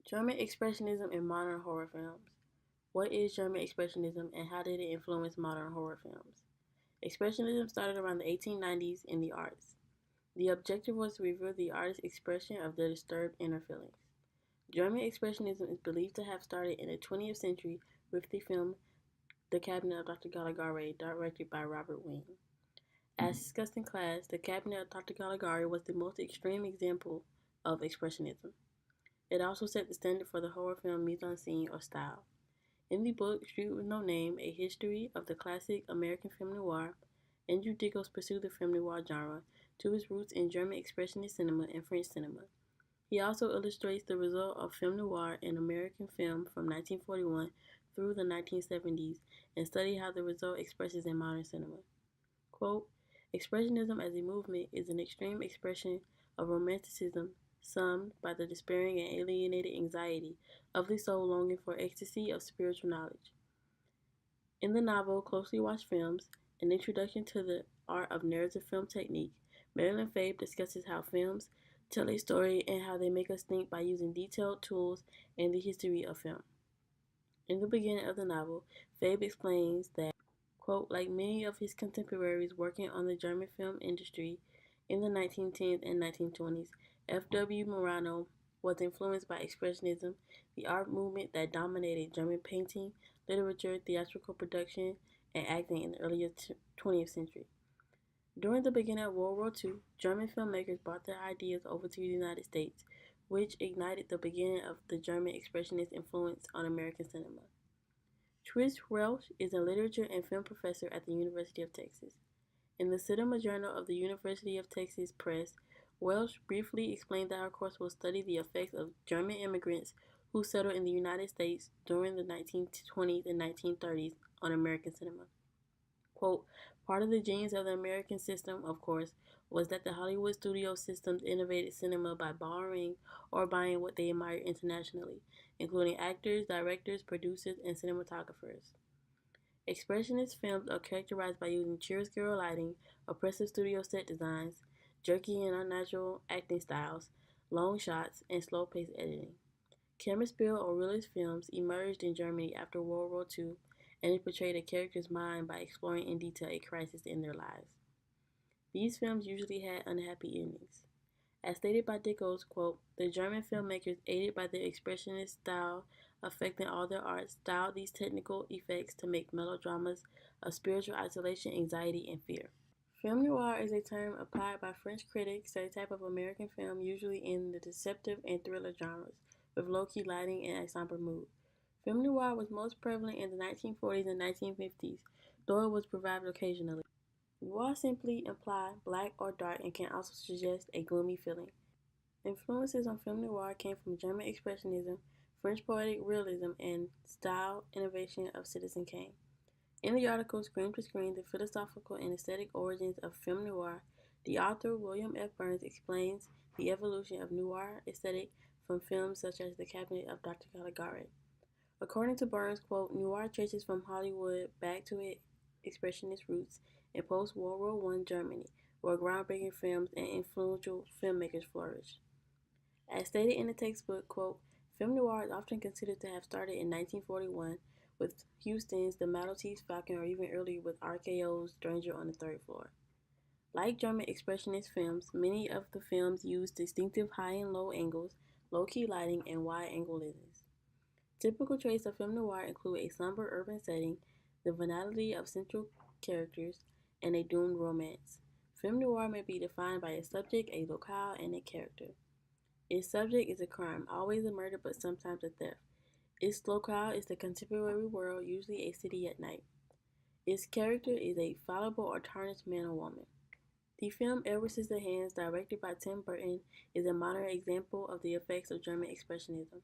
German Expressionism in modern horror films. What is German Expressionism and how did it influence modern horror films? Expressionism started around the 1890s in the arts. The objective was to reveal the artist's expression of their disturbed inner feelings. German Expressionism is believed to have started in the 20th century with the film The Cabinet of Dr. Caligari, directed by Robert Wing. As discussed in class, The Cabinet of Dr. Caligari was the most extreme example of Expressionism. It also set the standard for the horror film mise-en-scene or style. In the book Street with No Name, A History of the Classic American Film Noir, Andrew Dickens pursued the film noir genre to its roots in German Expressionist cinema and French cinema. He also illustrates the result of film noir in American film from 1941 through the 1970s and study how the result expresses in modern cinema. Quote, Expressionism as a movement is an extreme expression of romanticism summed by the despairing and alienated anxiety of the soul longing for ecstasy of spiritual knowledge. In the novel Closely Watched Films, An Introduction to the Art of Narrative Film Technique, Marilyn Fabe discusses how films tell a story and how they make us think by using detailed tools and the history of film. In the beginning of the novel, Fabe explains that, quote, like many of his contemporaries working on the German film industry in the 1910s and 1920s, F.W. Murnau was influenced by Expressionism, the art movement that dominated German painting, literature, theatrical production, and acting in the early 20th century. During the beginning of World War II, German filmmakers brought their ideas over to the United States, which ignited the beginning of the German Expressionist influence on American cinema. Tris Welsh is a literature and film professor at the University of Texas. In the Cinema Journal of the University of Texas Press, Welsh briefly explained that our course will study the effects of German immigrants who settled in the United States during the 1920s and 1930s on American cinema. Quote, part of the genius of the American system, of course, was that the Hollywood studio systems innovated cinema by borrowing or buying what they admired internationally, including actors, directors, producers, and cinematographers. Expressionist films are characterized by using chiaroscuro lighting, oppressive studio set designs, jerky and unnatural acting styles, long shots, and slow-paced editing. Camera spill or realist films emerged in Germany after World War II, and it portrayed a character's mind by exploring in detail a crisis in their lives. These films usually had unhappy endings. As stated by Dickens, quote, the German filmmakers, aided by their expressionist style affecting all their arts, styled these technical effects to make melodramas of spiritual isolation, anxiety, and fear. Film noir is a term applied by French critics to a type of American film usually in the deceptive and thriller genres, with low-key lighting and a somber mood. Film noir was most prevalent in the 1940s and 1950s, though it was revived occasionally. Noir simply imply black or dark and can also suggest a gloomy feeling. Influences on film noir came from German Expressionism, French poetic realism, and style innovation of Citizen Kane. In the article Screen to Screen, the philosophical and aesthetic origins of film noir, the author William F. Burns explains the evolution of noir aesthetic from films such as The Cabinet of Dr. Caligari. According to Burns, quote, noir traces from Hollywood back to its expressionist roots in post-World War I Germany, where groundbreaking films and influential filmmakers flourished. As stated in the textbook, quote, film noir is often considered to have started in 1941 with Huston's The Maltese Falcon or even earlier with RKO's Stranger on the Third Floor. Like German expressionist films, many of the films use distinctive high and low angles, low-key lighting, and wide-angle lenses. Typical traits of film noir include a somber urban setting, the venality of central characters, and a doomed romance. Film noir may be defined by a subject, a locale, and a character. Its subject is a crime, always a murder but sometimes a theft. Its locale is the contemporary world, usually a city at night. Its character is a fallible or tarnished man or woman. The film Edward Scissorhands, directed by Tim Burton, is a modern example of the effects of German Expressionism.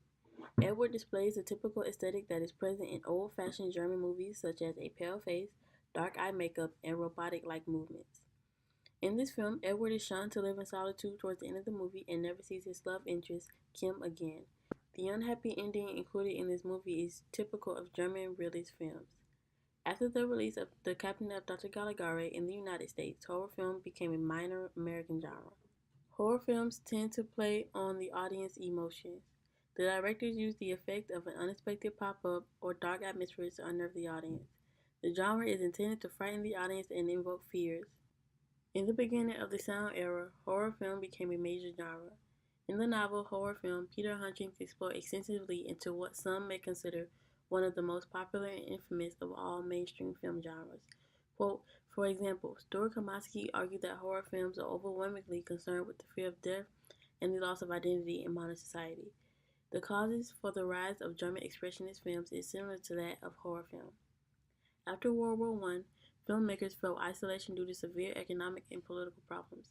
Edward displays the typical aesthetic that is present in old-fashioned German movies such as a pale face, dark eye makeup, and robotic-like movements. In this film, Edward is shown to live in solitude towards the end of the movie and never sees his love interest, Kim, again. The unhappy ending included in this movie is typical of German realist films. After the release of The Cabinet of Dr. Caligari in the United States, horror film became a minor American genre. Horror films tend to play on the audience emotions. The directors used the effect of an unexpected pop-up or dark atmosphere to unnerve the audience. The genre is intended to frighten the audience and invoke fears. In the beginning of the sound era, horror film became a major genre. In the novel horror film, Peter Hutchings explored extensively into what some may consider one of the most popular and infamous of all mainstream film genres. Quote, for example, Stuart Kamaski argued that horror films are overwhelmingly concerned with the fear of death and the loss of identity in modern society. The causes for the rise of German expressionist films is similar to that of horror film. After World War I, filmmakers felt isolation due to severe economic and political problems.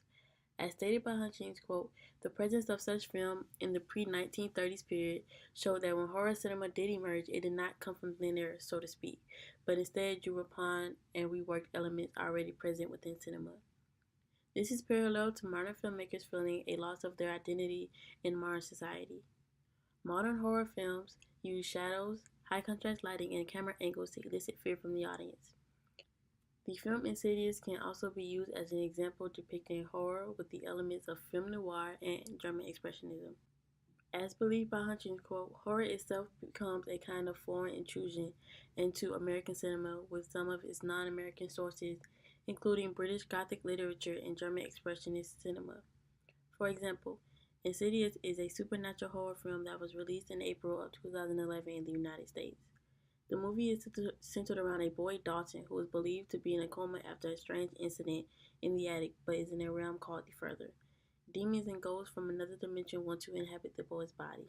As stated by Hutchings, quote, the presence of such film in the pre-1930s period showed that when horror cinema did emerge, it did not come from thin air, so to speak, but instead drew upon and reworked elements already present within cinema. This is parallel to modern filmmakers feeling a loss of their identity in modern society. Modern horror films use shadows, high contrast lighting, and camera angles to elicit fear from the audience. The film Insidious can also be used as an example depicting horror with the elements of film noir and German expressionism. As believed by Hutchins, quote, horror itself becomes a kind of foreign intrusion into American cinema with some of its non-American sources, including British Gothic literature and German expressionist cinema. For example, Insidious is a supernatural horror film that was released in April of 2011 in the United States. The movie is centered around a boy, Dalton, who is believed to be in a coma after a strange incident in the attic, but is in a realm called the Further. Demons and ghosts from another dimension want to inhabit the boy's body.